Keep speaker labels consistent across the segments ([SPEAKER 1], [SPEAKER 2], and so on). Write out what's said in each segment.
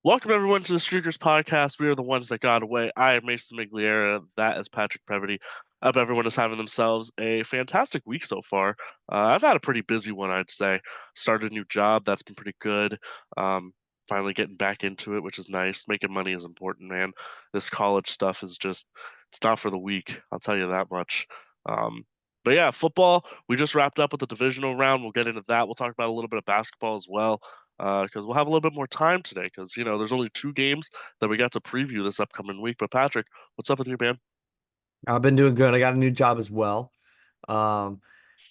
[SPEAKER 1] Welcome everyone to the Streakers Podcast. We are the ones that got away. I am Mason Migliara. That is Patrick Previty. I hope everyone is having themselves a fantastic week so far. I've had a pretty busy one, I'd say. Started a new job. That's been pretty good. Um, Finally getting back into it, which is nice. Making money is important, man. This college stuff is it's not for the weak. I'll tell you that much. Um, but yeah, football. We just wrapped up with the divisional round. We'll get into that. We'll talk about a little bit of basketball as well because we'll have a little bit more time today. Because there's only two games that we got to preview this upcoming week. But Patrick, what's up with you, man?
[SPEAKER 2] I've been doing good. I got a new job as well. Um,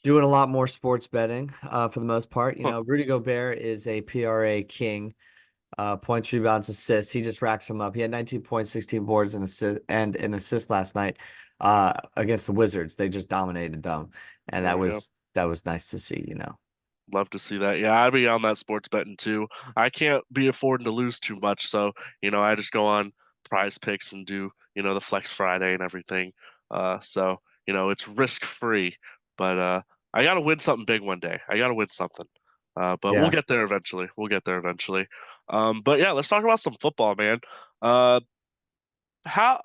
[SPEAKER 2] Doing a lot more sports betting, for the most part.
[SPEAKER 1] Huh,
[SPEAKER 2] Rudy Gobert is a PRA king, points, rebounds, assists. He just racks them up. He had 19 points, 16 boards, and an assist last night, against the Wizards. They just dominated them, and
[SPEAKER 1] there we go.
[SPEAKER 2] that was nice to see.
[SPEAKER 1] Love to see that. Yeah, I'd be on that sports betting too. I can't be affording to lose too much, so I just go on Prize Picks and do the Flex Friday and everything. So it's risk free, but I gotta win something big one day. I gotta win something. But we'll
[SPEAKER 2] Yeah.
[SPEAKER 1] get there eventually. We'll get there eventually. But yeah, let's talk about some football, man. Uh, how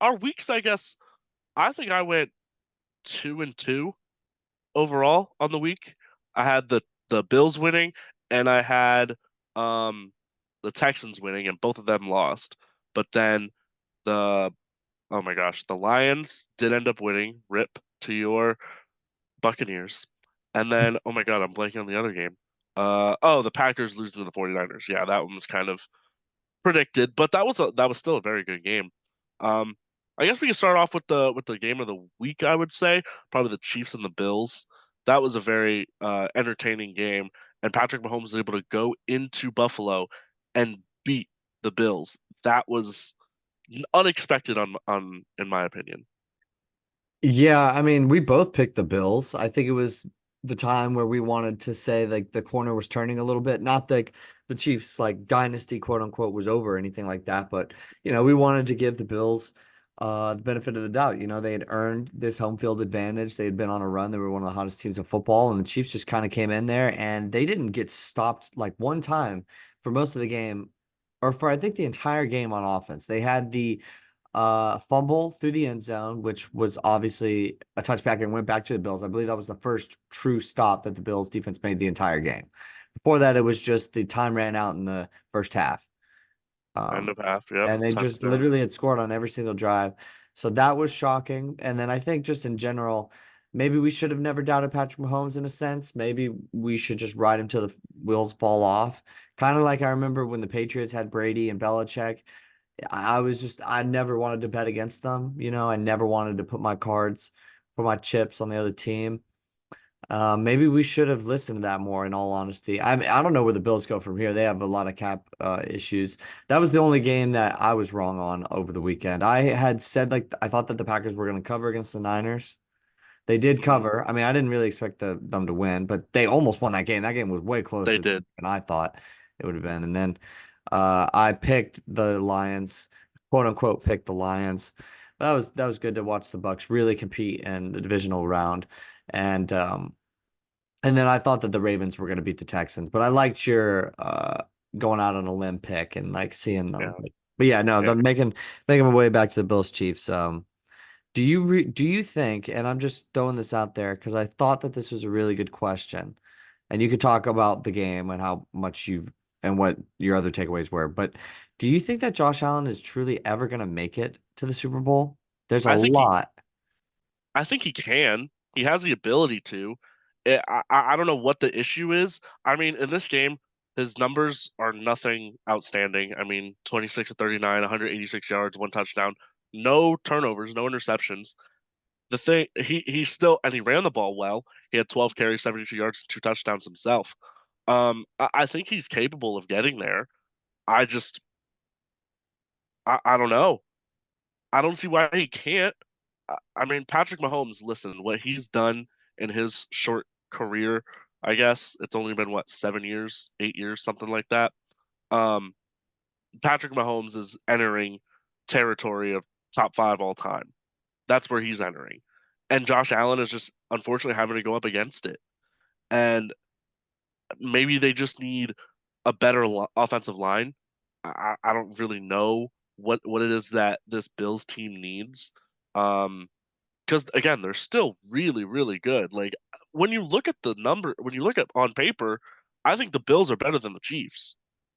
[SPEAKER 1] our weeks? I guess I think I went 2-2 overall on the week. I had the Bills winning and I had um the Texans winning and both of them lost. But then the oh my gosh, the Lions did end up winning. Rip to your Buccaneers. And then oh my God, I'm blanking on the other game. The Packers losing to the 49ers. Yeah, that one was kind of predicted, but that was still a very good game. Um, I guess we can start off with the game of the week, I would say, probably the Chiefs and the Bills. That was a very entertaining game, and Patrick Mahomes was able to go into Buffalo and beat the Bills. That was unexpected on in my opinion.
[SPEAKER 2] Yeah, I mean, we both picked the Bills. I think it was the time where we wanted to say like the corner was turning a little bit. Not that the Chiefs like dynasty quote unquote was over or anything like that, but we wanted to give the Bills the benefit of the doubt. They had earned this home field advantage. They had been on a run. They were one of the hottest teams in football, and the Chiefs just kind of came in there and they didn't get stopped like one time for most of the game, or for I think the entire game on offense. They had the fumble through the end zone, which was obviously a touchback and went back to the Bills. I believe that was the first true stop that the Bills defense made the entire game. Before that, it was just the time ran out in the first half.
[SPEAKER 1] End
[SPEAKER 2] Um,
[SPEAKER 1] of half, yep,
[SPEAKER 2] and they just
[SPEAKER 1] touchdown.
[SPEAKER 2] literally had scored on every single drive. So that was shocking. And then I think just in general, maybe we should have never doubted Patrick Mahomes in a sense. Maybe we should just ride him till the wheels fall off. Kind of like I remember when the Patriots had Brady and Belichick. I never wanted to bet against them. I never wanted to put my cards for my chips on the other team. Maybe we should have listened to that more, in all honesty. I don't know where the Bills go from here. They have a lot of cap issues. That was the only game that I was wrong on over the weekend. I had said like I thought that the Packers were going to cover against the Niners. They did
[SPEAKER 1] Hmm.
[SPEAKER 2] cover. I mean, I didn't really expect them to win, but they almost won that game. That game was way
[SPEAKER 1] They
[SPEAKER 2] closer
[SPEAKER 1] did.
[SPEAKER 2] than I thought it would have been. And then I picked the Lions, quote unquote, picked the Lions. That was good to watch the Bucks really compete in the divisional round. And and then I thought that the Ravens were going to beat the Texans, but I liked your going out on a limb pick and like seeing them.
[SPEAKER 1] Yeah,
[SPEAKER 2] But yeah, no,
[SPEAKER 1] yeah.
[SPEAKER 2] they're making my way back to the Bills Chiefs. Do you think, and I'm just throwing this out there because I thought that this was a really good question, and you could talk about the game and how much you've and what your other takeaways were, but do you think that Josh Allen is truly ever going to make it to the Super Bowl? There's a
[SPEAKER 1] I think he
[SPEAKER 2] lot.
[SPEAKER 1] I think he can. He has the ability to. I don't know what the issue is. I mean, in this game, his numbers are nothing outstanding. I mean, 26 to 39, 186 yards, one touchdown, no turnovers, no interceptions. The thing he still and he ran the ball well. He had 12 carries, 72 yards, two touchdowns himself. I think he's capable of getting there. I just I don't know. I don't see why he can't. I mean, Patrick Mahomes, listen, what he's done in his short career, I guess it's only been what, 7 years, 8 years, something like that. Um, Patrick Mahomes is entering territory of top five all time. That's where he's entering. And Josh Allen is just unfortunately having to go up against it. And maybe they just need a better offensive line. I don't really know what it is that this Bills team needs. Um, because again, they're still really, really good. Like when you look at the number, when you look at on paper, I think the Bills are better than the Chiefs.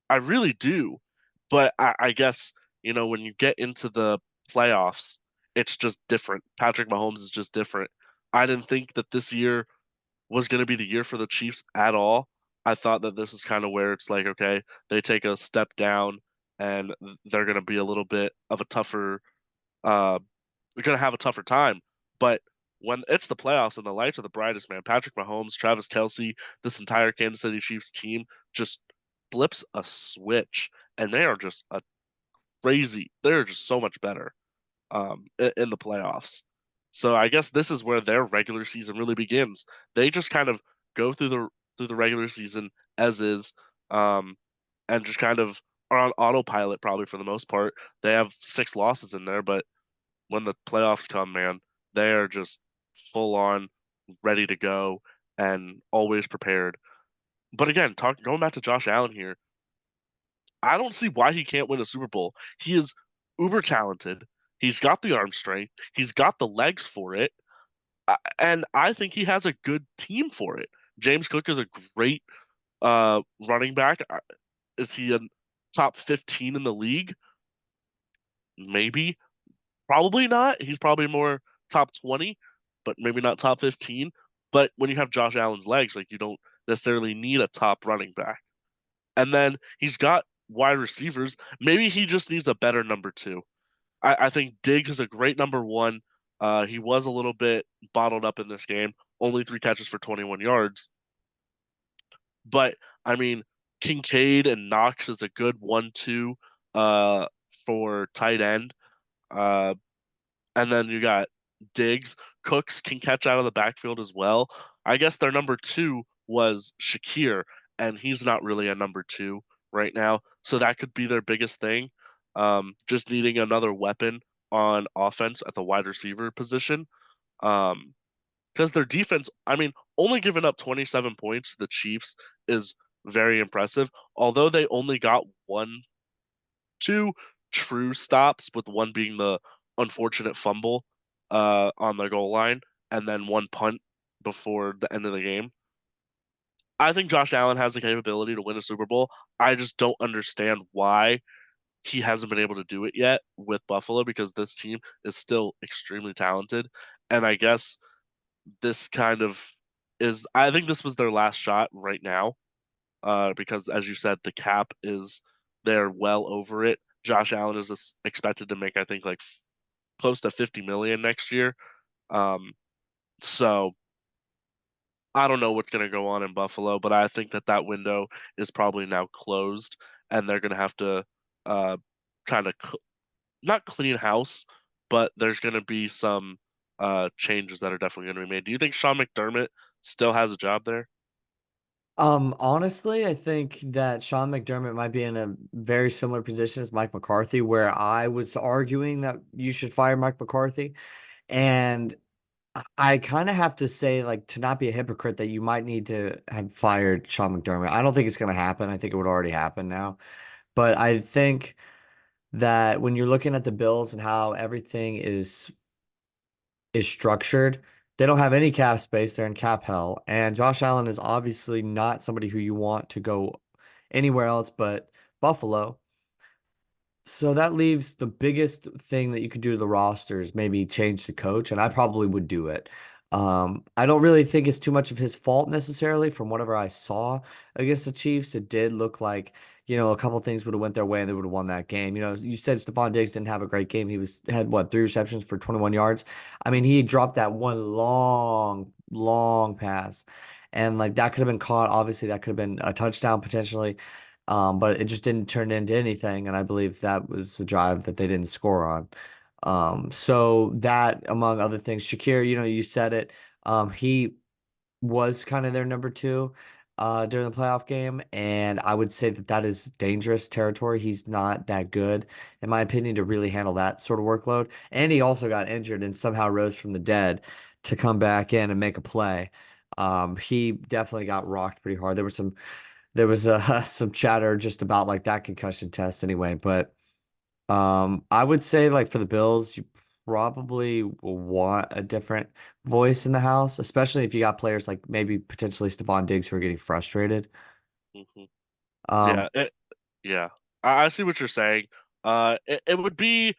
[SPEAKER 1] I really do. But I guess, when you get into the playoffs, it's just different. Patrick Mahomes is just different. I didn't think that this year was going to be the year for the Chiefs at all. I thought that this is kind of where it's like, okay, they take a step down and they're going to be a little bit of a tougher, they're going to have a tougher time. But when it's the playoffs and the lights are the brightest, man, Patrick Mahomes, Travis Kelce, this entire Kansas City Chiefs team just flips a switch and they are just a crazy, they're just so much better in the playoffs. So I guess this is where their regular season really begins. They just kind of go through the regular season as is, um, and just kind of are on autopilot probably for the most part. They have 6 losses in there, but when the playoffs come, man, they are just full on ready to go and always prepared. But again, going back to Josh Allen here, I don't see why he can't win a Super Bowl. He is uber talented. He's got the arm strength. He's got the legs for it. And I think he has a good team for it. James Cook is a great running back. Is he a top 15 in the league? Maybe. Probably not. He's probably more top 20, but maybe not top 15. But when you have Josh Allen's legs, like you don't necessarily need a top running back. And then he's got wide receivers. Maybe he just needs a better number two. I think Diggs is a great number one. He was a little bit bottled up in this game, only 3 catches for 21 yards. But I mean, Kincaid and Knox is a good 1-2 uh, for tight end. Uh, and then you got Diggs. Cooks can catch out of the backfield as well. I guess their number two was Shakir, and he's not really a number two right now. So that could be their biggest thing. Just needing another weapon on offense at the wide receiver position. Um, because their defense, I mean, only giving up 27 points to the Chiefs is very impressive. Although they only got two true stops, with one being the unfortunate fumble on the goal line, and then one punt before the end of the game. I think Josh Allen has the capability to win a Super Bowl. I just don't understand why he hasn't been able to do it yet with Buffalo because this team is still extremely talented. And I guess this kind of I think this was their last shot right now, because as you said, the cap is they're well over it. Josh Allen is expected to make, I think, like close to 50 million next year. Um, so I don't know what's going to go on in Buffalo, but I think that window is probably now closed, and they're going to have to uh, kind of not clean house, but there's going to be some changes that are definitely going to be made. Do you think Sean McDermott still has a job there?
[SPEAKER 2] Honestly, I think that Sean McDermott might be in a very similar position as Mike McCarthy, where I was arguing that you should fire Mike McCarthy. And I kind of have to say, like, to not be a hypocrite, that you might need to have fired Sean McDermott. I don't think it's going to happen. I think it would already happen now. But I think that when you're looking at the Bills and how everything is structured, they don't have any cap space. They're in cap hell. And Josh Allen is obviously not somebody who you want to go anywhere else but Buffalo. So that leaves the biggest thing that you could do to the roster is maybe change the coach, and I probably would do it. I don't really think it's too much of his fault necessarily. From whatever I saw against the Chiefs, it did look like, a couple things would have went their way and they would have won that game. You said Stephon Diggs didn't have a great game. Had what, 3 receptions for 21 yards. I mean, he dropped that one long, long pass, and like that could have been caught. Obviously, that could have been a touchdown potentially. But it just didn't turn into anything, and I believe that was a drive that they didn't score on. So that, among other things, Shakir, you said it. He was kind of their number two during the playoff game, and I would say that that is dangerous territory. He's not that good, in my opinion, to really handle that sort of workload. And he also got injured and somehow rose from the dead to come back in and make a play. He definitely got rocked pretty hard. There were some there was some chatter just about like that concussion test anyway. But I would say like for the Bills, you probably will want a different voice in the house, especially if you got players like maybe potentially Stephon Diggs who are getting frustrated.
[SPEAKER 1] Hmm.
[SPEAKER 2] Um,
[SPEAKER 1] Yeah, yeah. I see what you're saying. It would be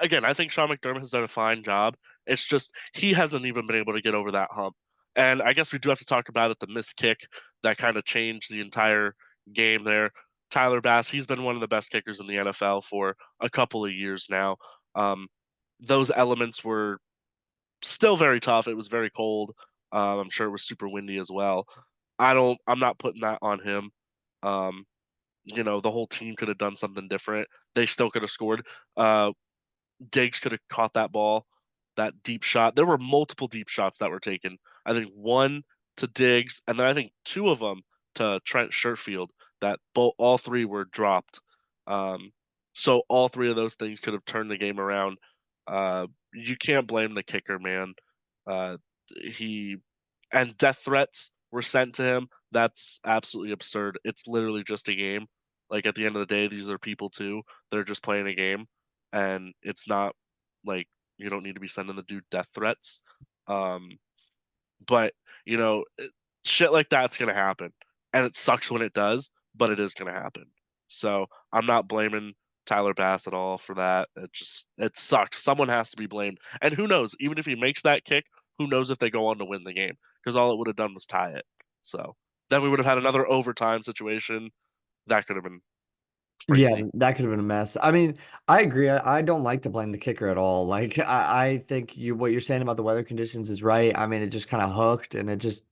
[SPEAKER 1] again. I think Sean McDermott has done a fine job. It's just he hasn't even been able to get over that hump. And I guess we do have to talk about it. The missed kick that kind of changed the entire game there. Tyler Bass, he's been one of the best kickers in the NFL for a couple of years now. Um, those elements were still very tough. It was very cold. I'm sure it was super windy as well. I'm not putting that on him. Um, the whole team could have done something different. They still could have scored. Uh, Diggs could have caught that ball, that deep shot. There were multiple deep shots that were taken. I think one to Diggs, and then I think two of them to Trent Sherfield. That all three were dropped. Um, so all three of those things could have turned the game around. You can't blame the kicker, man. Uh, he and death threats were sent to him. That's absolutely absurd. It's literally just a game. Like at the end of the day, these are people too. They're just playing a game, and it's not like you don't need to be sending the dude death threats. Um, but you know, shit like that's gonna happen, and it sucks when it does, but it is gonna happen. So I'm not blaming Tyler Bass at all for that. It sucks. Someone has to be blamed, and who knows? Even if he makes that kick, who knows if they go on to win the game? Because all it would have done was tie it. So then we would have had another overtime situation. That could have been
[SPEAKER 2] Yeah,
[SPEAKER 1] crazy.
[SPEAKER 2] that could have been a mess. I mean, I agree. I don't like to blame the kicker at all. Like, I think what you're saying about the weather conditions is right. I mean, it just kind of hooked, and it just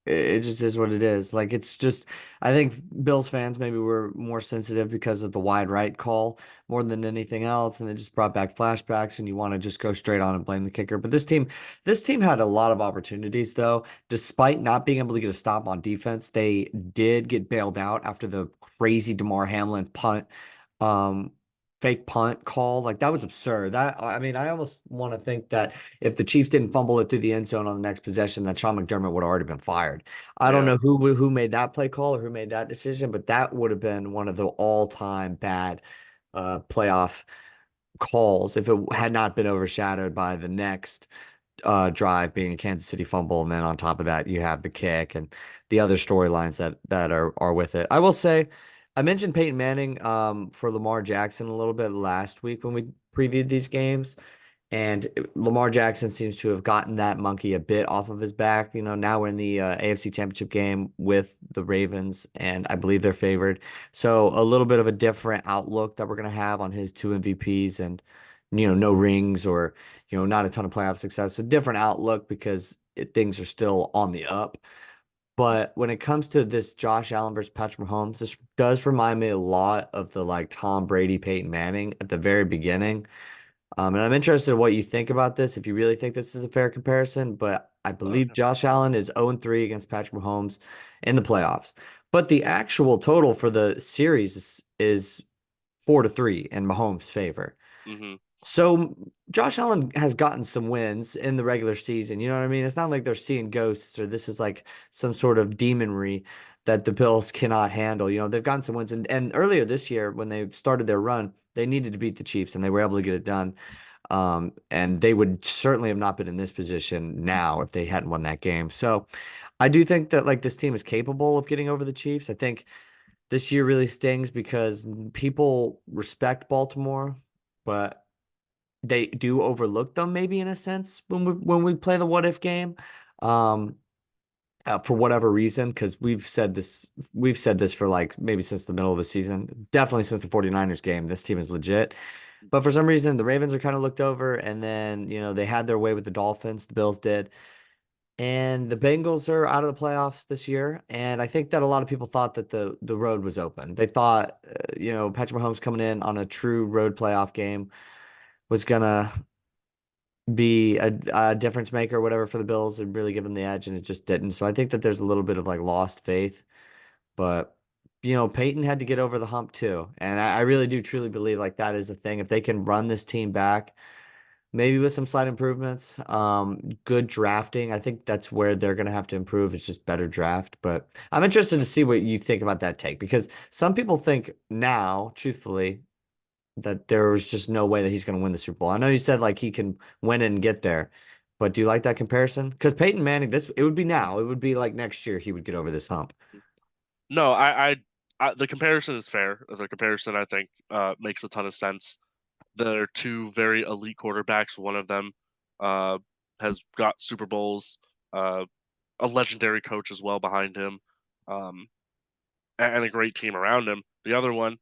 [SPEAKER 2] is what it is. Like, it's just, I think Bills fans maybe were more sensitive because of the wide right call more than anything else, and it just brought back flashbacks, and you want to just go straight on and blame the kicker. But this team had a lot of opportunities though. Despite not being able to get a stop on defense, they did get bailed out after the crazy DeMar Hamlin punt, um, fake punt call. Like that was absurd. That I mean, I almost want to think that if the Chiefs didn't fumble it through the end zone on the next possession, that Sean McDermott would have already been fired. I don't
[SPEAKER 1] Yeah.
[SPEAKER 2] know who made that play call or who made that decision, but that would have been one of the all-time bad playoff calls if it had not been overshadowed by the next drive being a Kansas City fumble, and then on top of that, you have the kick and the other storylines that are with it. I will say, I mentioned Peyton Manning for Lamar Jackson a little bit last week when we previewed these games, and Lamar Jackson seems to have gotten that monkey a bit off of his back. Now we're in the AFC Championship game with the Ravens, and I believe they're favored. So a little bit of a different outlook that we're going to have on his two MVPs and, no rings or, not a ton of playoff success. A different outlook because things are still on the up. But when it comes to this Josh Allen versus Patrick Mahomes, this does remind me a lot of the like Tom Brady, Peyton Manning at the very beginning. And I'm interested in what you think about this, if you really think this is a fair comparison. But I
[SPEAKER 1] Uh,
[SPEAKER 2] believe Josh Allen is 0-3 against Patrick Mahomes in the playoffs. But the actual total for the series is 4-3 in Mahomes' favor.
[SPEAKER 1] hmm.
[SPEAKER 2] So Josh Allen has gotten some wins in the regular season. You know what I mean? It's not like they're seeing ghosts or this is like some sort of demonry that the Bills cannot handle. They've gotten some wins. And earlier this year, when they started their run, they needed to beat the Chiefs and they were able to get it done. And they would certainly have not been in this position now if they hadn't won that game. So I do think that like this team is capable of getting over the Chiefs. I think this year really stings because people respect Baltimore, but they do overlook them maybe in a sense when we play the what if game. Um, for whatever reason, because we've said this for like maybe since the middle of the season, definitely since the 49ers game, this team is legit. But for some reason, the Ravens are kind of looked over, and then, they had their way with the Dolphins, the Bills did. And the Bengals are out of the playoffs this year, and I think that a lot of people thought that the road was open. They thought, Patrick Mahomes coming in on a true road playoff game was gonna be a difference maker or whatever for the Bills and really give them the edge, and it just didn't. So I think that there's a little bit of like lost faith, but Peyton had to get over the hump too, and I really do truly believe like that is a thing. If they can run this team back, maybe with some slight improvements. Good drafting. I think that's where they're going to have to improve. It's just better draft. But I'm interested to see what you think about that take because some people think now, truthfully, that there was just no way that he's going to win the Super Bowl. I know you said like he can win and get there, but do you like that comparison? Because Peyton Manning, this it would be now. It would be like next year he would get over this hump.
[SPEAKER 1] No, the comparison is fair. The comparison I think makes a ton of sense. They're two very elite quarterbacks. One of them uh, has got Super Bowls, uh, a legendary coach as well behind him, um, and a great team around him. The other one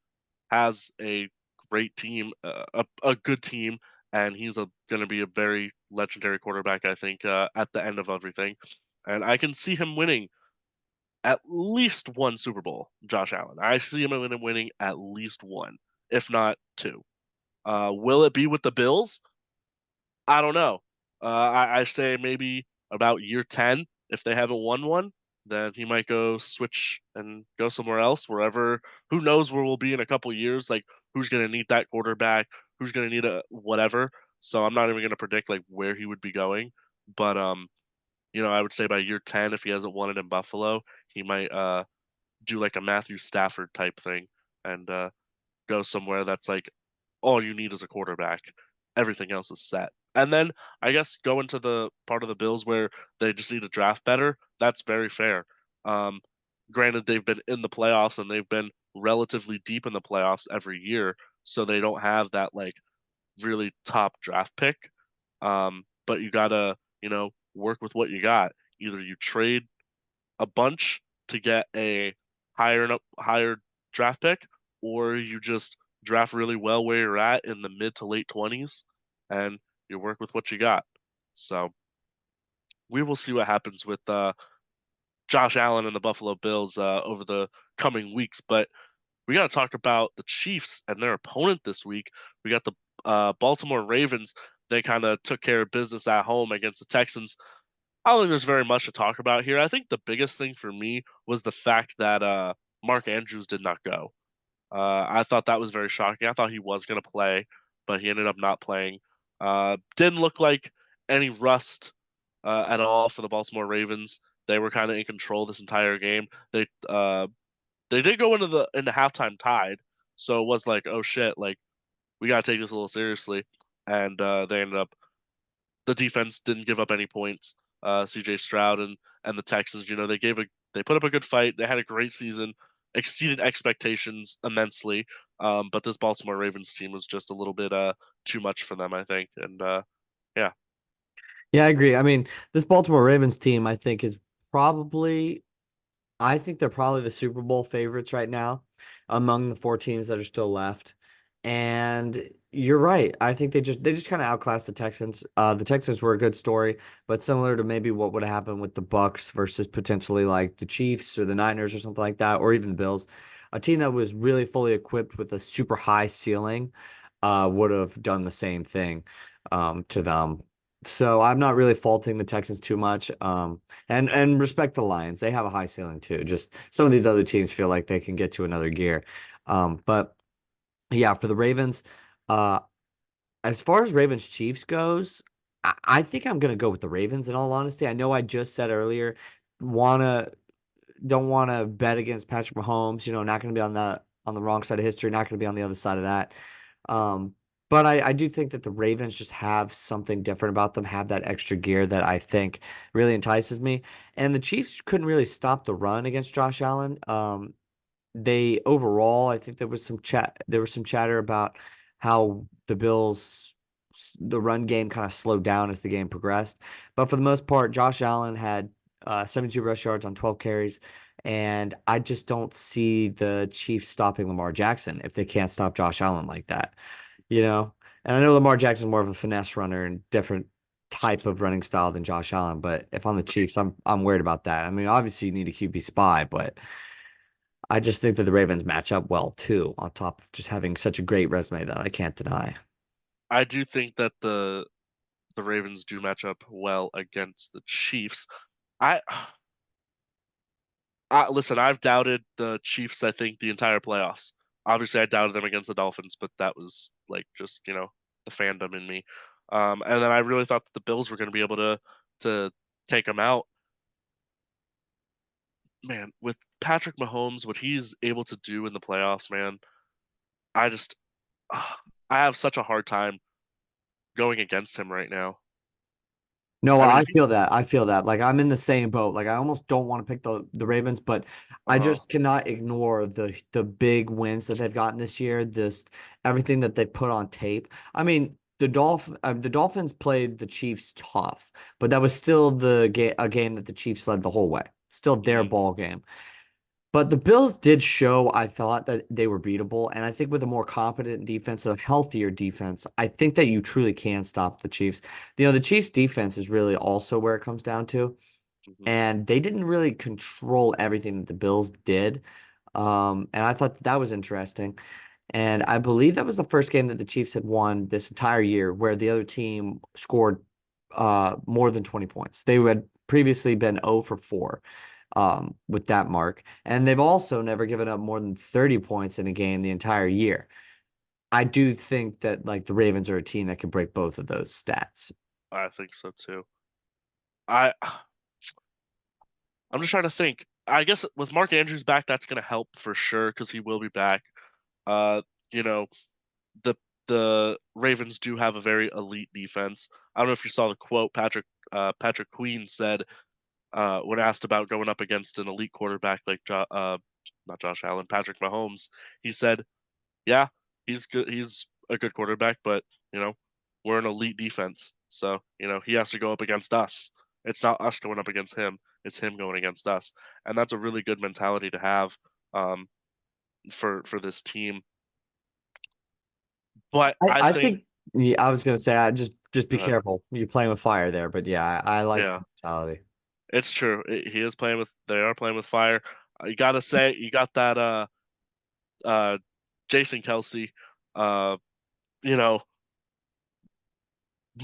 [SPEAKER 1] has a great team, a good team, and he's going to be a very legendary quarterback, I think, at the end of everything. And I can see him winning at least one Super Bowl, Josh Allen. I see him winning at least one, if not two. Will it be with the Bills? I don't know. I say maybe about year 10, if they haven't won one, then he might go switch and go somewhere else, wherever. Who knows where we'll be in a couple years? Like, who's going to need that quarterback? Who's going to need a whatever? So I'm not even going to predict like where he would be going. But I would say by year 10, if he hasn't won it in Buffalo, he might do like a Matthew Stafford type thing and go somewhere that's like all you need is a quarterback. Everything else is set. And then I guess go into the part of the Bills where they just need to draft better. That's very fair. Um, Granted, they've been in the playoffs and they've been relatively deep in the playoffs every year, so they don't have that like really top draft pick. But you gotta, work with what you got. Either you trade a bunch to get a higher draft pick, or you just draft really well where you're at in the mid to late 20s, and you work with what you got. So we will see what happens with Josh Allen and the Buffalo Bills over the coming weeks. But we got to talk about the Chiefs and their opponent this week. We got the Baltimore Ravens. They kind of took care of business at home against the Texans. I don't think there's very much to talk about here. I think the biggest thing for me was the fact that Mark Andrews did not go. I thought that was very shocking. I thought he was going to play, but he ended up not playing. Didn't look like any rust at all for the Baltimore Ravens. They were kind of in control this entire game. They did go into halftime tied, so it was like, oh shit, like we gotta take this a little seriously. And they ended up the defense didn't give up any points. CJ Stroud and the Texans, they put up a good fight. They had a great season, exceeded expectations immensely. But this Baltimore Ravens team was just a little bit too much for them, I think. And yeah,
[SPEAKER 2] Yeah, I agree. I mean, this Baltimore Ravens team, I think they're probably the Super Bowl favorites right now among the four teams that are still left. And you're right. I think they just kind of outclassed the Texans. The Texans were a good story, but similar to maybe what would have happened with the Bucks versus potentially like the Chiefs or the Niners or something like that, or even the Bills. A team that was really fully equipped with a super high ceiling would have done the same thing to them. So I'm not really faulting the Texans too much. And respect the Lions. They have a high ceiling too. Just some of these other teams feel like they can get to another gear. But yeah, for the Ravens, uh, as far as Ravens Chiefs goes, I think I'm gonna go with the Ravens in all honesty. I know I just said earlier, wanna don't want to bet against Patrick Mahomes, not gonna be on the wrong side of history, not gonna be on the other side of that. Um, but I do think that the Ravens just have something different about them, have that extra gear that I think really entices me. And the Chiefs couldn't really stop the run against Josh Allen. They overall, I think there was some chatter about how the run game kind of slowed down as the game progressed. But for the most part, Josh Allen had 72 rush yards on 12 carries. And I just don't see the Chiefs stopping Lamar Jackson if they can't stop Josh Allen like that, you know? And I know Lamar Jackson's more of a finesse runner and different type of running style than Josh Allen, but if I'm the Chiefs, I'm worried about that. I mean, obviously you need a QB spy, but I just think that the Ravens match up well too, on top of just having such a great resume that I can't deny.
[SPEAKER 1] I do think that the Ravens do match up well against the Chiefs. I listen, I've doubted the Chiefs, I think, the entire playoffs. Obviously, I doubted them against the Dolphins, but that was like just, the fandom in me. And then I really thought that the Bills were going to be able to take them out. Man, with Patrick Mahomes, what he's able to do in the playoffs, man, I just I have such a hard time going against him right now.
[SPEAKER 2] No,
[SPEAKER 1] I mean,
[SPEAKER 2] I feel that. I feel that. Like I'm in the same boat. Like I almost don't want to pick the Ravens, but I
[SPEAKER 1] uh-huh.
[SPEAKER 2] just cannot ignore the big wins that they've gotten this year. This everything that they put on tape. I mean, the Dolphins played the Chiefs tough, but that was still a game that the Chiefs led the whole way. Still their
[SPEAKER 1] Hmm.
[SPEAKER 2] ball game. But the Bills did show, I thought, that they were beatable. And I think with a more competent defense, a healthier defense, I think that you truly can stop the Chiefs. The Chiefs defense is really also where it comes down to.
[SPEAKER 1] Hmm.
[SPEAKER 2] And they didn't really control everything that the Bills did. And I thought that was interesting. And I believe that was the first game that the Chiefs had won this entire year where the other team scored more than 20 points. They had previously been 0 for 4 with that mark. And they've also never given up more than 30 points in a game the entire year. I do think that like the Ravens are a team that can break both of those stats.
[SPEAKER 1] I think so too. I I'm just trying to think. I guess with Mark Andrews back, that's going to help for sure because he will be back. Uh, you know, the the Ravens do have a very elite defense. I don't know if you saw the quote Patrick Queen said when asked about going up against an elite quarterback like not Josh Allen, Patrick Mahomes. He said, "Yeah, he's good. He's a good quarterback, but you know, we're an elite defense. So he has to go up against us. It's not us going up against him. It's him going against us, and that's a really good mentality to have um, for this team. But I
[SPEAKER 2] I
[SPEAKER 1] think,
[SPEAKER 2] think yeah, I was gonna say I just be
[SPEAKER 1] uh,
[SPEAKER 2] careful. You're playing with fire there, but yeah, I like
[SPEAKER 1] yeah,
[SPEAKER 2] the mentality.
[SPEAKER 1] it's true. He is playing with. They are playing with fire. You gotta say, you got that uh Jason Kelsey, uh, you know,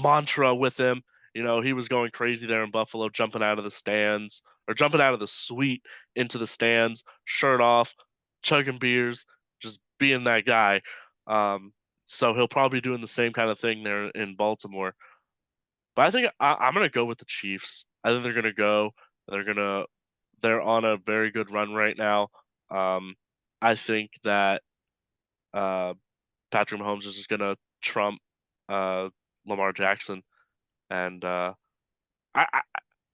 [SPEAKER 1] mantra with him. He was going crazy there in Buffalo, jumping out of the stands or jumping out of the suite into the stands, shirt off, chugging beers, just being that guy. So he'll probably be doing the same kind of thing there in Baltimore. But I think I'm gonna go with the Chiefs. I think they're gonna go. They're gonna. They're on a very good run right now. Um, I think that uh, Patrick Mahomes is just gonna trump uh, Lamar Jackson, and I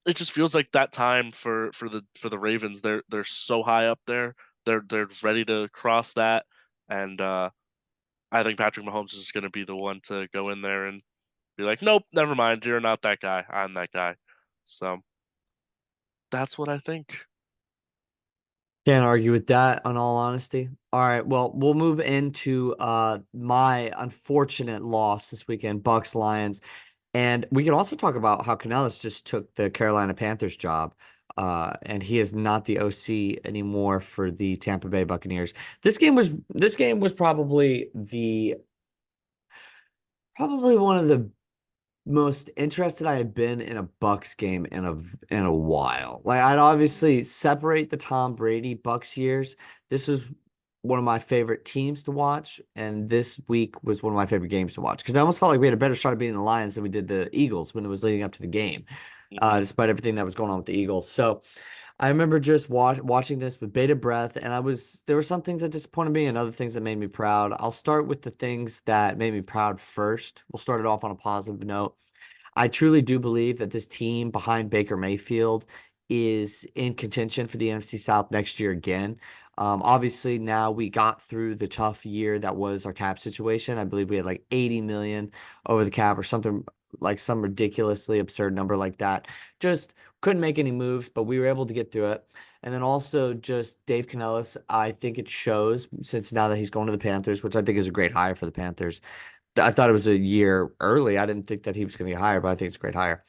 [SPEAKER 1] it just feels like that time for the Ravens. They're so high up there. They're ready to cross that, and I think Patrick Mahomes is gonna be the one to go in there and be like, nope, never mind. You're not that guy. I'm that guy. So that's what I think.
[SPEAKER 2] Can't argue with that, in all honesty. All right, well, we'll move into my unfortunate loss this weekend, Bucks Lions. And we can also talk about how Canales just took the Carolina Panthers job. And he is not the OC anymore for the Tampa Bay Buccaneers. This game was probably one of the most interested I had been in a Bucks game in a while. Like I'd obviously separate the Tom Brady Bucks years. This was one of my favorite teams to watch, and this week was one of my favorite games to watch because I almost felt like we had a better shot at beating the Lions than we did the Eagles when it was leading up to the game,
[SPEAKER 1] Hmm.
[SPEAKER 2] despite everything that was going on with the Eagles. So I remember just watching this with bated breath, and there were some things that disappointed me and other things that made me proud. I'll start with the things that made me proud first. We'll start it off on a positive note. I truly do believe that this team behind Baker Mayfield is in contention for the NFC South next year again. Obviously, now we got through the tough year that was our cap situation. I believe we had like 80 million over the cap or something like some ridiculously absurd number like that. Just couldn't make any moves, but we were able to get through it. And then also just Dave Canellis, I think it shows since now that he's going to the Panthers, which I think is a great hire for the Panthers. I thought it was a year early. I didn't think that he was going to get hired, but I think it's a great hire.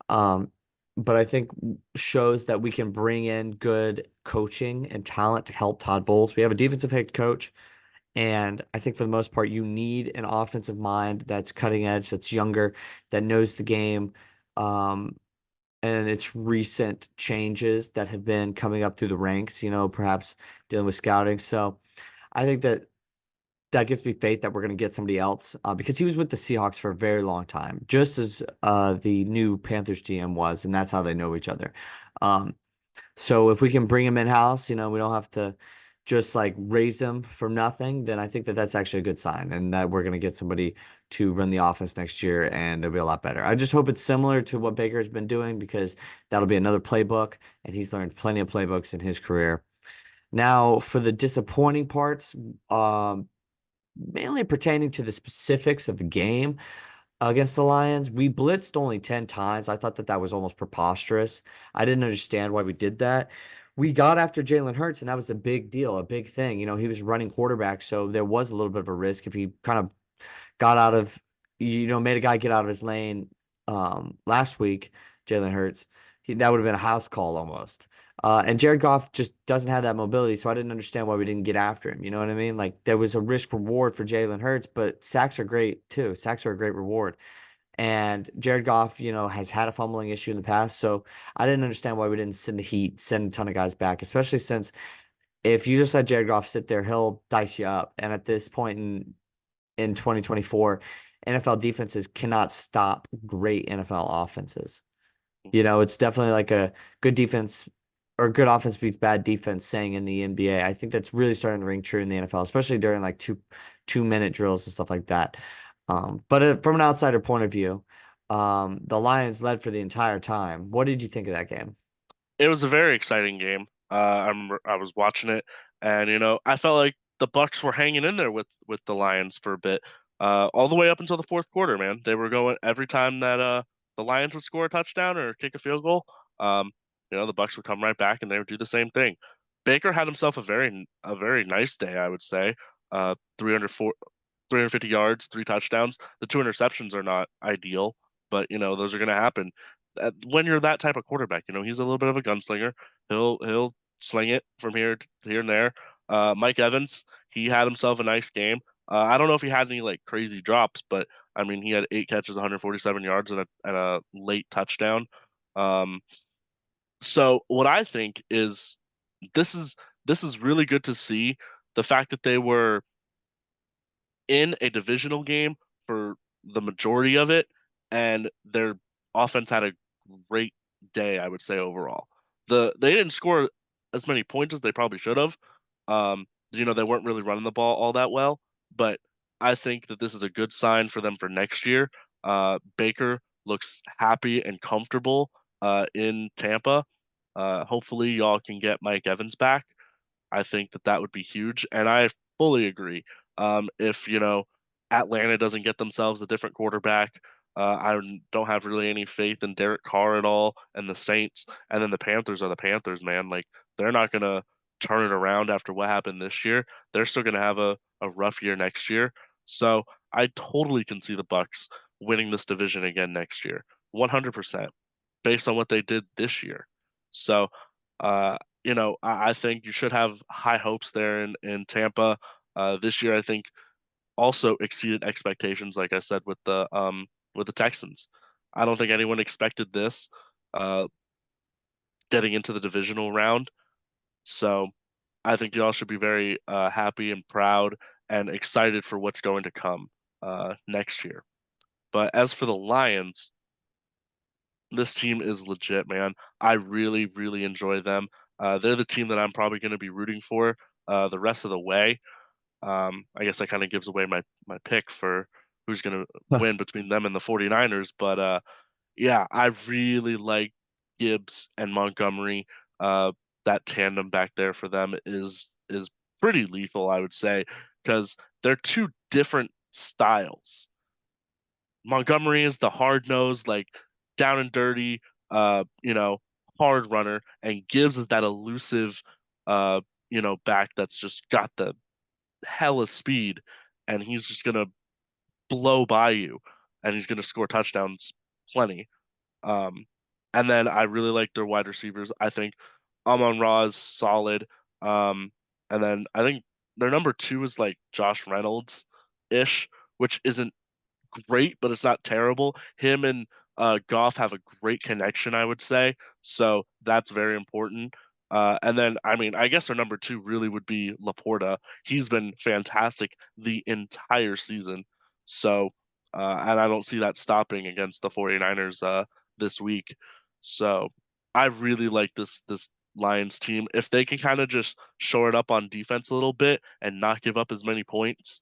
[SPEAKER 2] Um, but I think shows that we can bring in good coaching and talent to help Todd Bowles. We have a defensive head coach, and I think for the most part, you need an offensive mind that's cutting edge, that's younger, that knows the game, and its recent changes that have been coming up through the ranks. Perhaps dealing with scouting. So I think that gives me faith that we're going to get somebody else because he was with the Seahawks for a very long time, just as the new Panthers GM was, and that's how they know each other. Um, so if we can bring him in house, we don't have to just like raise him from nothing, then I think that that's actually a good sign, and that we're going to get somebody to run the offense next year, and they'll be a lot better. I just hope it's similar to what Baker's been doing because that'll be another playbook, and he's learned plenty of playbooks in his career. Now, for the disappointing parts, mainly pertaining to the specifics of the game against the Lions, we blitzed only 10 times. I thought that that was almost preposterous. I didn't understand why we did that. We got after Jalen Hurts, and that was a big deal, a big thing. He was running quarterback, so there was a little bit of a risk if he kind of got out of, made a guy get out of his lane last week, Jalen Hurts. That would have been a house call almost. And Jared Goff just doesn't have that mobility, so I didn't understand why we didn't get after him. You know what I mean? Like there was a risk reward for Jalen Hurts, but sacks are great too. Sacks are a great reward. And Jared Goff, has had a fumbling issue in the past, so I didn't understand why we didn't send the heat, send a ton of guys back, especially since if you just let Jared Goff sit there, he'll dice you up. And at this point in 2024, NFL defenses cannot stop great NFL offenses. It's definitely like a good defense or good offense beats bad defense saying in the NBA. I think that's really starting to ring true in the NFL, especially during like two-minute drills and stuff like that. But from an outsider point of view, the Lions led for the entire time. What did you think of that game?
[SPEAKER 1] It was a very exciting game. I was watching it, and I felt like the Bucks were hanging in there with the Lions for a bit, all the way up until the fourth quarter. Man, they were going every time that the Lions would score a touchdown or kick a field goal. Um, the Bucks would come right back and they would do the same thing. Baker had himself a very nice day, I would say. 304, 350 yards, three touchdowns. The two interceptions are not ideal, but those are going to happen. When you're that type of quarterback, he's a little bit of a gunslinger. He'll sling it from here to here and there. Mike Evans, he had himself a nice game. I don't know if he had any like crazy drops, but I mean he had 8 catches, 147 yards, and a late touchdown. Um, so what I think is this is this is really good to see the fact that they were in a divisional game for the majority of it, and their offense had a great day, I would say overall. They didn't score as many points as they probably should have. They weren't really running the ball all that well, but I think that this is a good sign for them for next year. Baker looks happy and comfortable in Tampa. Hopefully, y'all can get Mike Evans back. I think that that would be huge, and I fully agree. If Atlanta doesn't get themselves a different quarterback, I don't have really any faith in Derek Carr at all, and the Saints, and then the Panthers are the Panthers, man. Like they're not gonna turn it around after what happened this year. They're still gonna have a rough year next year. So I totally can see the Bucks winning this division again next year, 100%, based on what they did this year. So. I think you should have high hopes there in Tampa. This year, I think also exceeded expectations, like I said, with the Texans. I don't think anyone expected this uh, getting into the divisional round. So I think y'all should be very happy and proud and excited for what's going to come next year. But as for the Lions, this team is legit, man. I really, really enjoy them. They're the team that I'm probably going to be rooting for the rest of the way. I guess that kind of gives away my pick for who's going to win between them and the 49ers. But yeah, I really like Gibbs and Montgomery. That tandem back there for them is pretty lethal, I would say, because they're two different styles. Montgomery is the hard nosed, like down and dirty, hard runner, and Gibbs is that elusive, back that's just got the hella speed, and he's just gonna blow by you, and he's gonna score touchdowns plenty. Um, and then I really like their wide receivers. I think Amon-Ra is solid. And then I think their number two is like Josh Reynolds ish, which isn't great, but it's not terrible. Him and Goff have a great connection, I would say. So that's very important. And then, I mean, I guess our number two really would be Laporta. He's been fantastic the entire season. So, and I don't see that stopping against the 49ers this week. So, I really like this Lions team. If they can kind of just shore it up on defense a little bit and not give up as many points,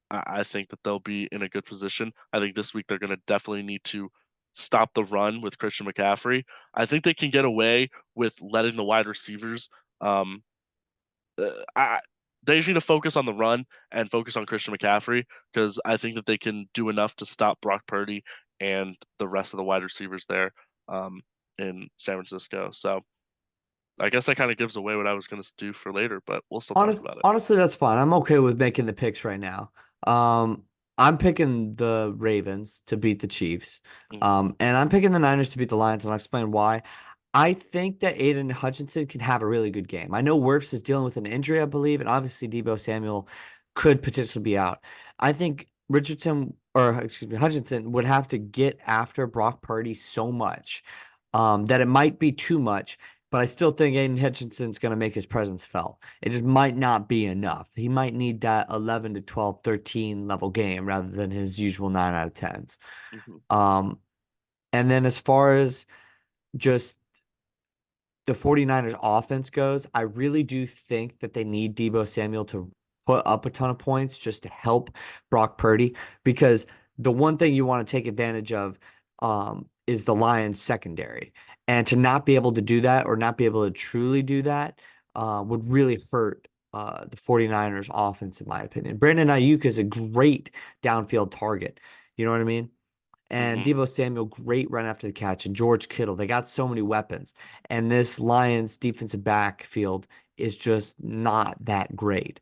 [SPEAKER 1] I think that they'll be in a good position. I think this week they're going to definitely need to stop the run with Christian McCaffrey. I think they can get away with letting the wide receivers. Um, I they just need to focus on the run and focus on Christian McCaffrey because I think that they can do enough to stop Brock Purdy and the rest of the wide receivers there um, in San Francisco. So I guess that kind of gives away what I was going to do for later, but we'll still talk about it.
[SPEAKER 2] Honestly, that's fine. I'm okay with making the picks right now. I'm picking the Ravens to beat the Chiefs.
[SPEAKER 1] Hmm.
[SPEAKER 2] And I'm picking the Niners to beat the Lions, and I'll explain why. I think that Aiden Hutchinson can have a really good game. I know Wirfs is dealing with an injury, I believe, and obviously Deebo Samuel could potentially be out. I think Richardson, or excuse me, Hutchinson would have to get after Brock Purdy so much that it might be too much. But I still think Aiden Hutchinson's going to make his presence felt. It just might not be enough. He might need that 11 to 12, 13 level game rather than his usual 9 out of 10s.
[SPEAKER 1] Hmm.
[SPEAKER 2] Um, and then as far as just the 49ers offense goes, I really do think that they need Deebo Samuel to put up a ton of points just to help Brock Purdy because the one thing you want to take advantage of is the Lions secondary. And to not be able to do that or not be able to truly do that would really hurt the 49ers offense, in my opinion. Brandon Ayuk is a great downfield target. You know what I mean? And
[SPEAKER 1] Hmm.
[SPEAKER 2] Deebo Samuel, great run after the catch, and George Kittle. They got so many weapons. And this Lions defensive backfield is just not that great.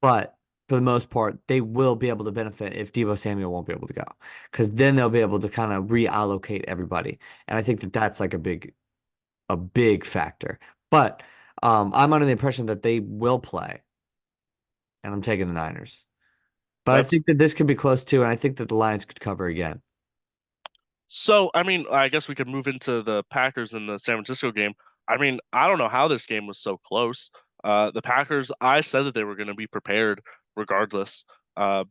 [SPEAKER 2] But for the most part, they will be able to benefit if Deebo Samuel won't be able to go. Because then they'll be able to kind of reallocate everybody. And I think that that's like a big factor. But I'm under the impression that they will play, and I'm taking the Niners. But I
[SPEAKER 1] That's
[SPEAKER 2] think that this could be close too, and I think that the Lions could cover again.
[SPEAKER 1] So, I mean, I guess we could move into the Packers and the San Francisco game. I mean, I don't know how this game was so close. The Packers, I said that they were going to be prepared regardless, uh,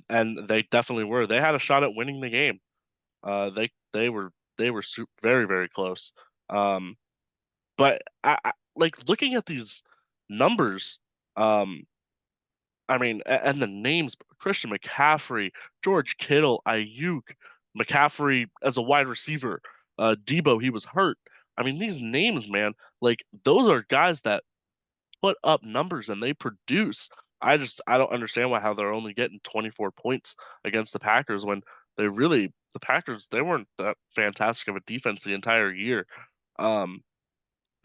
[SPEAKER 1] and they definitely were. They had a shot at winning the game. They were very very close. Um, but like looking at these numbers, um, I mean, and the names: Christian McCaffrey, George Kittle, Ayuk, McCaffrey as a wide receiver, Debo, he was hurt. I mean, these names, man, like those are guys that put up numbers and they produce. I don't understand why how they're only getting 24 points against the Packers when the Packers they weren't that fantastic of a defense the entire year. Um,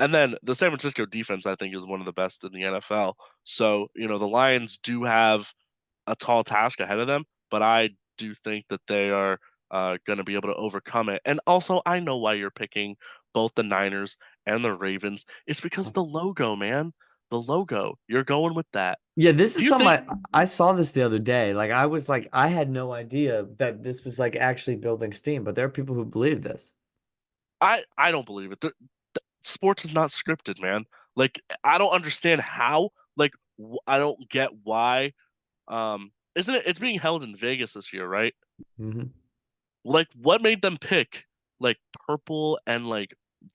[SPEAKER 1] and then the San Francisco defense, I think, is one of the best in the NFL. So, the Lions do have a tall task ahead of them, but I do think that they are going to be able to overcome it. And also, I know why you're picking both the Niners and the Ravens. It's because the logo, man. The logo. You're going with that.
[SPEAKER 2] Yeah, this
[SPEAKER 1] Do
[SPEAKER 2] is
[SPEAKER 1] you
[SPEAKER 2] something
[SPEAKER 1] think
[SPEAKER 2] I saw this the other day. Like I was like I had no idea that this was like actually building steam, but there are people who believe this.
[SPEAKER 1] I don't believe it. Sports is not scripted, man. Like I don't understand how. Like I don't get why. Isn't it? It's being held in Vegas this year, right?
[SPEAKER 2] Hmm.
[SPEAKER 1] Like, what made them pick like purple and like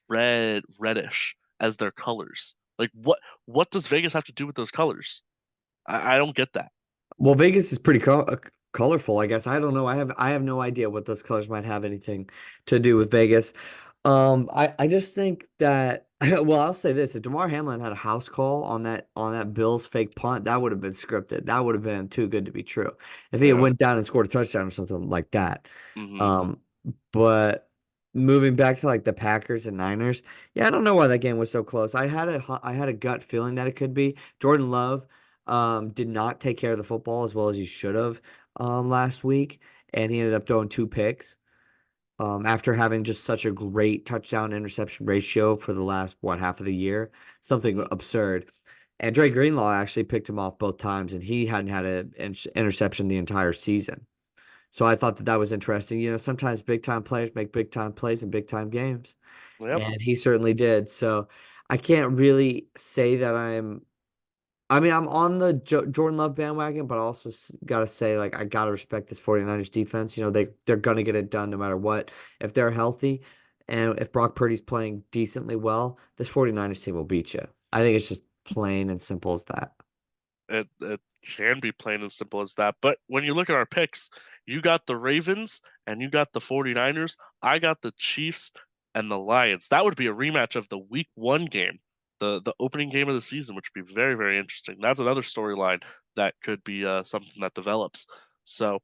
[SPEAKER 1] reddish as their colors? Like, what does Vegas have to do with those colors? I don't get that.
[SPEAKER 2] Well, Vegas is pretty colorful, I guess. I don't know. I have no idea what those colors might have anything to do with Vegas. I just think that well, I'll say this: if Damar Hamlin had a house call on that Bills fake punt, that would have been scripted. That would have been too good to be true. If he had
[SPEAKER 1] Yeah.
[SPEAKER 2] went down and scored a touchdown or something like that.
[SPEAKER 1] Hmm.
[SPEAKER 2] Um, but moving back to like the Packers and Niners, yeah, I don't know why that game was so close. I had a gut feeling that it could be. Jordan Love did not take care of the football as well as he should have last week, and he ended up throwing two picks after having just such a great touchdown interception ratio for the last half of the year, something
[SPEAKER 1] Hmm.
[SPEAKER 2] absurd. And Dre Greenlaw actually picked him off both times, and he hadn't had an interception the entire season. So I thought that that was interesting. Sometimes big time players make big time plays in big time games,
[SPEAKER 1] Yep.
[SPEAKER 2] and he certainly did. So I can't really say that I mean, I'm on the Jordan Love bandwagon, but I also gotta say, like, I gotta respect this 49ers defense. You know, they're gonna get it done no matter what. If they're healthy and if Brock Purdy's playing decently well, this 49ers team will beat you. I think it's just plain and simple as that.
[SPEAKER 1] It can be plain and simple as that. But when you look at our picks, you got the Ravens and you got the 49ers. I got the Chiefs and the Lions. That would be a rematch of the week one game, the opening game of the season, which would be very, very interesting. That's another storyline that could be something that develops. So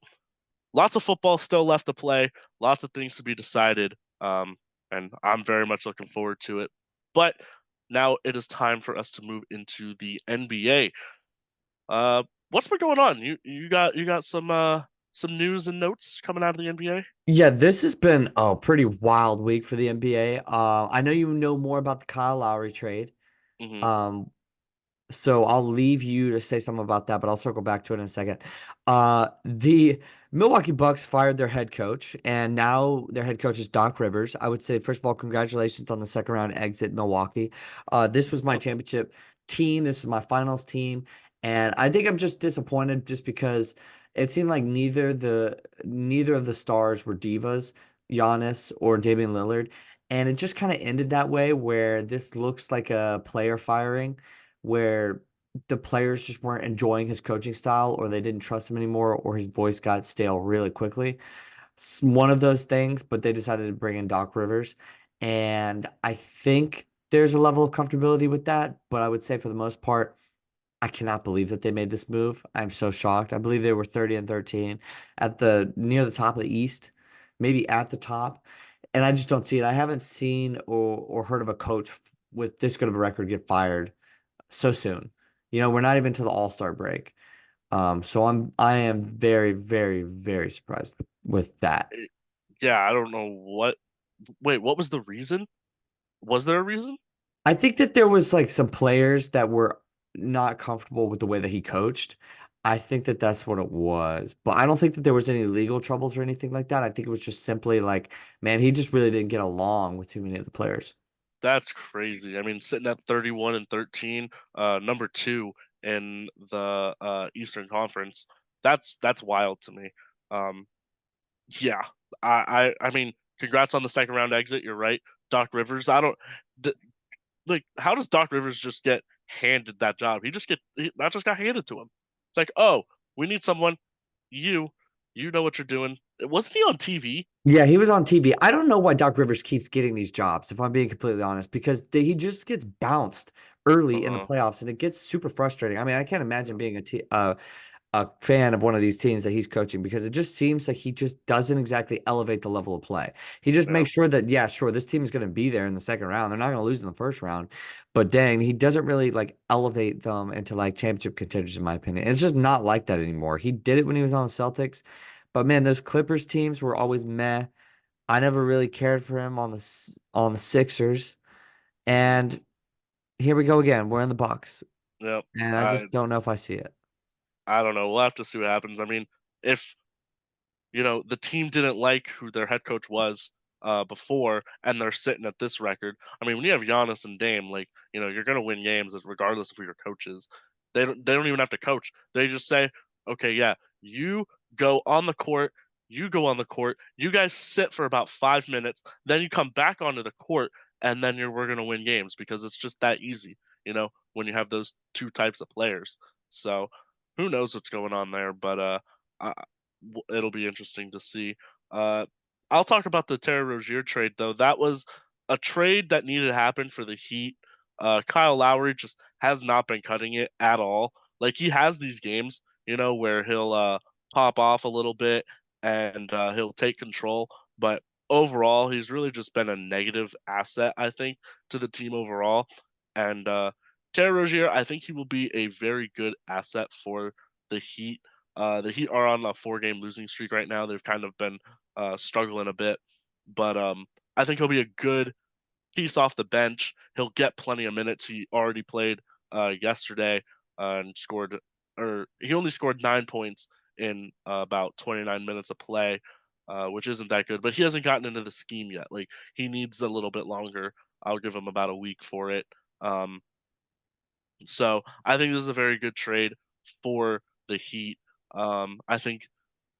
[SPEAKER 1] lots of football still left to play, lots of things to be decided. And I'm very much looking forward to it. But now it is time for us to move into the NBA. What's been going on? You got some news and notes coming out of the NBA?
[SPEAKER 2] Yeah, this has been a pretty wild week for the NBA. I know you know more about the Kyle Lowry trade.
[SPEAKER 1] Hmm.
[SPEAKER 2] Um, So I'll leave you to say something about that, but I'll circle back to it in a second. The Milwaukee Bucks fired their head coach, and now their head coach is Doc Rivers. I would say, first of all, congratulations on the second round exit, Milwaukee. This was my championship team. This was my finals team, and I think I'm just disappointed just because it seemed like neither of the stars were divas, Giannis or Damian Lillard, and it just kind of ended that way, where this looks like a player firing where the players just weren't enjoying his coaching style or they didn't trust him anymore or his voice got stale really quickly. It's one of those things, but they decided to bring in Doc Rivers. And I think there's a level of comfortability with that. But I would say for the most part, I cannot believe that they made this move. I'm so shocked. I believe they were 30 and 13 at the near the top of the East, maybe at the top. And I just don't see it. I haven't seen or heard of a coach with this good of a record get fired so soon. You know, we're not even to the All-Star break. So I am very, very, very surprised with that.
[SPEAKER 1] Yeah, I don't know what. Wait, what was the reason? Was there a reason?
[SPEAKER 2] I think that there was like some players that were not comfortable with the way that he coached. I think that that's what it was, but I don't think that there was any legal troubles or anything like that. I think it was just simply like, man, he just really didn't get along with too many of the players.
[SPEAKER 1] That's crazy. I mean, sitting at 31 and 13, number two in the Eastern Conference. That's wild to me. Um, yeah, I mean, congrats on the second round exit. You're right, Doc Rivers. I don't d like how does Doc Rivers just get handed that job? That just got handed to him. It's like, oh, we need someone. You, you know what you're doing. Wasn't he on TV?
[SPEAKER 2] Yeah, he was on TV. I don't know why Doc Rivers keeps getting these jobs, if I'm being completely honest, because he just gets bounced early in the
[SPEAKER 1] Uh-huh.
[SPEAKER 2] playoffs, and it gets super frustrating. I mean, I can't imagine
[SPEAKER 1] Yeah.
[SPEAKER 2] being a fan of one of these teams that he's coaching because it just seems like he just doesn't exactly elevate the level of play. He just
[SPEAKER 1] Yeah.
[SPEAKER 2] makes sure that, yeah, sure, this team is going to be there in the second round. They're not going to lose in the first round, but dang, he doesn't really like elevate them into like championship contenders, in my opinion. It's just not like that anymore. He did it when he was on the Celtics, but man, those Clippers teams were always meh. I never really cared for him on on the Sixers,
[SPEAKER 1] Hmm.
[SPEAKER 2] and here we go again. We're in the Bucks,
[SPEAKER 1] Yep.
[SPEAKER 2] and I just don't know if I see it.
[SPEAKER 1] I don't know. We'll have to see what happens. I mean, if the team didn't like who their head coach was before, and they're sitting at this record. I mean, when you have Giannis and Dame, like you're gonna win games regardless of who your coach is. They don't even have to coach. They just say, okay, yeah, you go on the court. You go on the court. You guys sit for about 5 minutes. Then you come back onto the court, and then we're gonna win games because it's just that easy. When you have those two types of players. So who knows what's going on there? But I, it'll be interesting to see. Uh, I'll talk about the Terry Rozier trade though. That was a trade that needed to happen for the Heat. Kyle Lowry just has not been cutting it at all. Like he has these games, where he'll pop off a little bit and he'll take control, but overall he's really just been a negative asset, I think, to the team overall. And Terry Rozier, I think he will be a very good asset for the Heat. The Heat are on a 4-game losing streak right now. They've kind of been struggling a bit, but I think he'll be a good piece off the bench. He'll get plenty of minutes. He already played yesterday and scored, or he only scored 9 points in about 29 minutes of play, which isn't that good. But he hasn't gotten into the scheme yet. Like he needs a little bit longer. I'll give him about a week for it. Um, so I think this is a very good trade for the Heat. I think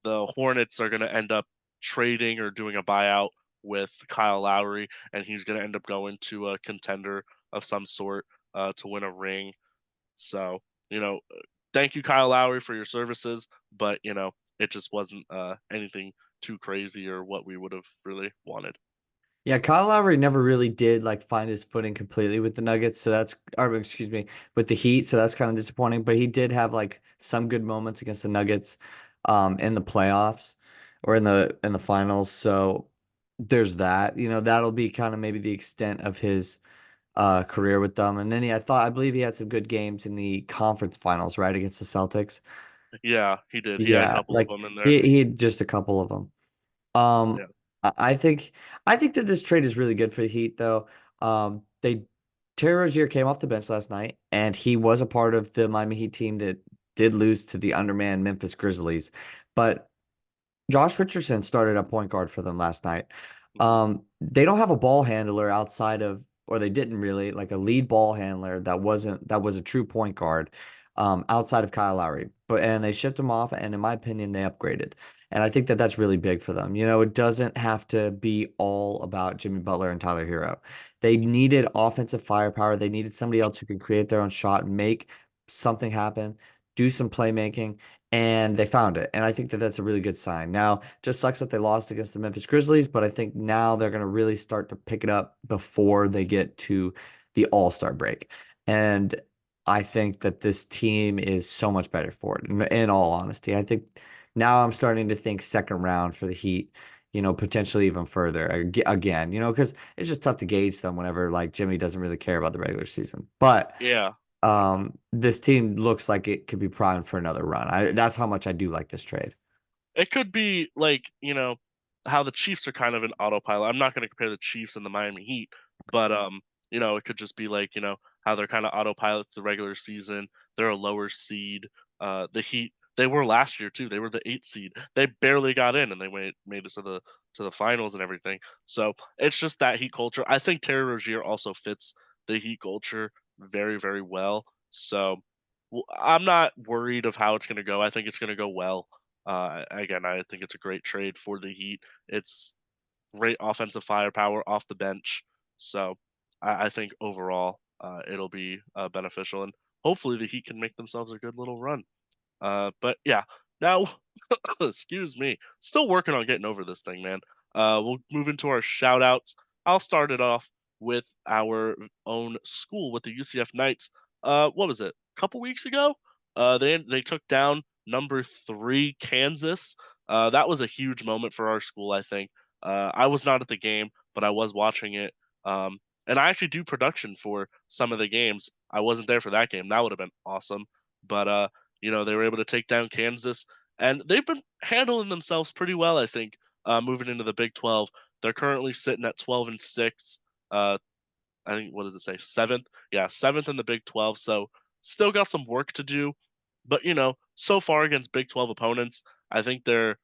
[SPEAKER 1] the Hornets are going to end up trading or doing a buyout with Kyle Lowry, and he's going to end up going to a contender of some sort to win a ring. So, you know, thank you, Kyle Lowry, for your services, but it just wasn't anything too crazy or what we would have really wanted.
[SPEAKER 2] Yeah, Kyle Lowry never really did like find his footing completely with the Nuggets, so that's or excuse me, with the Heat, so that's kind of disappointing. But he did have like some good moments against the Nuggets in the playoffs or in the finals. So there's that. You know, that'll be kind of maybe the extent of his career with them. And then I believe he had some good games in the conference finals, right, against the Celtics.
[SPEAKER 1] Yeah, he did. He had a
[SPEAKER 2] Yeah,
[SPEAKER 1] couple of
[SPEAKER 2] like
[SPEAKER 1] them in there.
[SPEAKER 2] he had just a couple of them.
[SPEAKER 1] Yeah.
[SPEAKER 2] I think that this trade is really good for the Heat, though. They Terry Rozier came off the bench last night, and he was a part of the Miami Heat team that did lose to the undermanned Memphis Grizzlies. But Josh Richardson started at point guard for them last night.
[SPEAKER 1] Mhm.
[SPEAKER 2] They don't have a ball handler outside of, or they didn't really, like a lead ball handler that was a true point guard, outside of Kyle Lowry. And they shipped him off, and in my opinion, they upgraded. And I think that that's really big for them. You know, it doesn't have to be all about Jimmy Butler and Tyler Hero. They needed offensive firepower. They needed somebody else who could create their own shot, make something happen, do some playmaking, and they found it. And I think that that's a really good sign. Now, just sucks that they lost against the Memphis Grizzlies, but I think now they're going to really start to pick it up before they get to the All-Star break. And I think that this team is so much better for it. In all honesty, I think now I'm starting to think second round for the Heat, you know, potentially even further again, you know, because it's just tough to gauge them whenever like Jimmy doesn't really care about the regular season. But
[SPEAKER 1] Yeah.
[SPEAKER 2] this team looks like it could be primed for another run. That's how much I do like this trade.
[SPEAKER 1] It could be like, how the Chiefs are kind of an autopilot. I'm not going to compare the Chiefs and the Miami Heat, but it could just be like, how they're kind of autopilot the regular season. They're a lower seed. The Heat, they were last year too. They were the 8th seed. They barely got in and they made it to the finals and everything. So, it's just that Heat culture. I think Terry Rozier also fits the Heat culture very, very well. So, I'm not worried of how it's going to go. I think it's going to go well. Again, I think it's a great trade for the Heat. It's great offensive firepower off the bench. So I think overall it'll be beneficial, and hopefully the Heat can make themselves a good little run. But yeah, now excuse me, still working on getting over this thing, man. We'll move into our shout outs. I'll start it off with our own school with the UCF Knights. What was it? A couple weeks ago? They took down number 3 Kansas. That was a huge moment for our school, I think. I was not at the game, but I was watching it. And I actually do production for some of the games. I wasn't there for that game. That would have been awesome. But they were able to take down Kansas, and they've been handling themselves pretty well, I think, moving into the Big 12. They're currently sitting at 12-6. Uh, I think, what does it say? Seventh? Yeah, seventh in the Big 12. So still got some work to do. But, so far against Big 12 opponents, I think they're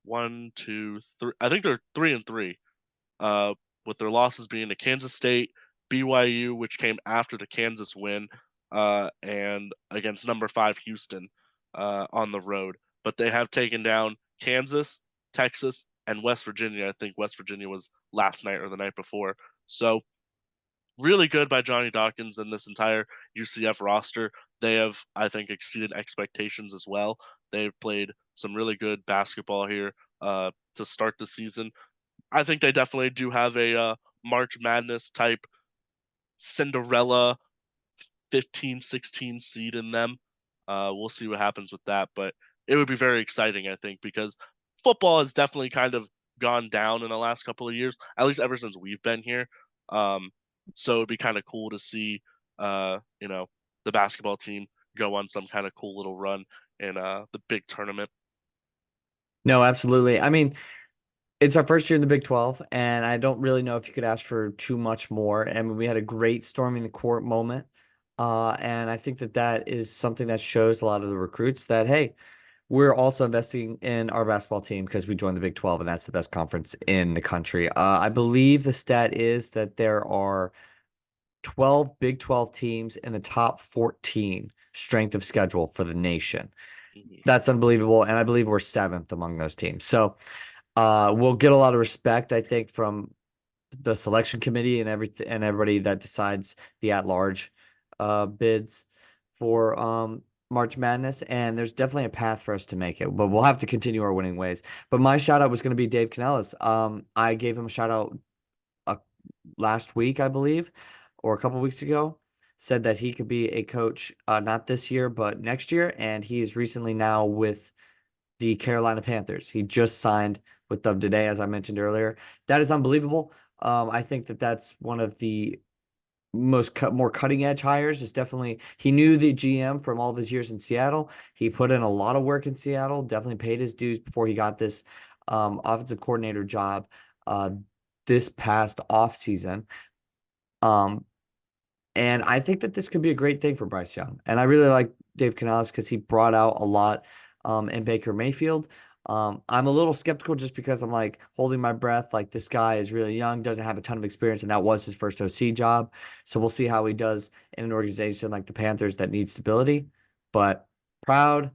[SPEAKER 1] one, two, three. I think they're 3-3. Uh, with their losses being to Kansas State, BYU, which came after the Kansas win, and against number 5 Houston on the road. But they have taken down Kansas, Texas, and West Virginia. I think West Virginia was last night or the night before. So really good by Johnny Dawkins and this entire UCF roster. They have, I think, exceeded expectations as well. They've played some really good basketball here to start the season. I think they definitely do have a March Madness type Cinderella 15, 16 seed in them. We'll see what happens with that, but it would be very exciting, I think, because football has definitely kind of gone down in the last couple of years, at least ever since we've been here. Um, so it'd be kind of cool to see, uh, you know, the basketball team go on some kind of cool little run in the big tournament.
[SPEAKER 2] No, absolutely. I mean, it's our first year in the Big 12, and I don't really know if you could ask for too much more. I mean, we had a great storming the court moment. And I think that that is something that shows a lot of the recruits that, hey, we're also investing in our basketball team because we joined the Big 12, and that's the best conference in the country. I believe the stat is that there are 12 Big 12 teams in the top 14 strength of schedule for the nation.
[SPEAKER 1] Mhm.
[SPEAKER 2] That's unbelievable. And I believe we're seventh among those teams. So we'll get a lot of respect, I think, from the selection committee and everything and everybody that decides the at-large bids for March Madness. And there's definitely a path for us to make it, but we'll have to continue our winning ways. But my shout out was going to be Dave Canellis. I gave him a shout out uh, last week, I believe, or a couple weeks ago. Said that he could be a coach, not this year, but next year. And he is recently now with the Carolina Panthers. He just signed with them today, as I mentioned earlier. That is unbelievable. I think that that's one of the more cutting edge hires. Is definitely he knew the GM from all of his years in Seattle. He put in a lot of work in Seattle. Definitely paid his dues before he got this offensive coordinator job uh, this past off season. Um, and I think that this could be a great thing for Bryce Young. And I really like Dave Canales because he brought out a lot in Baker Mayfield. I'm a little skeptical just because I'm like holding my breath. Like this guy is really young, doesn't have a ton of experience, and that was his first OC job. So we'll see how he does in an organization like the Panthers that needs stability. But proud,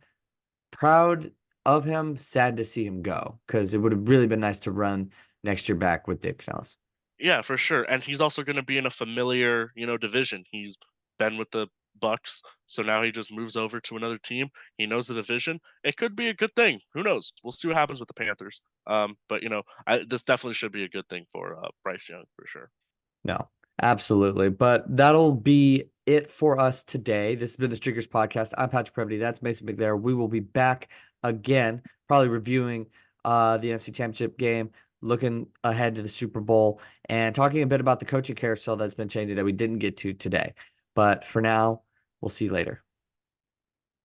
[SPEAKER 2] proud of him. Sad to see him go because it would have really been nice to run next year back with Dave Canales.
[SPEAKER 1] Yeah, for sure. And he's also going to be in a familiar, division. He's been with the Bucks, so now he just moves over to another team. He knows the division. It could be a good thing. Who knows? We'll see what happens with the Panthers. But this definitely should be a good thing for Bryce Young for sure.
[SPEAKER 2] No, absolutely. But that'll be it for us today. This has been the Streakers Podcast. I'm Patrick Previty. That's Mason McNair. We will be back again, probably reviewing the NFC Championship game, looking ahead to the Super Bowl, and talking a bit about the coaching carousel that's been changing that we didn't get to today. But for now, we'll see you later.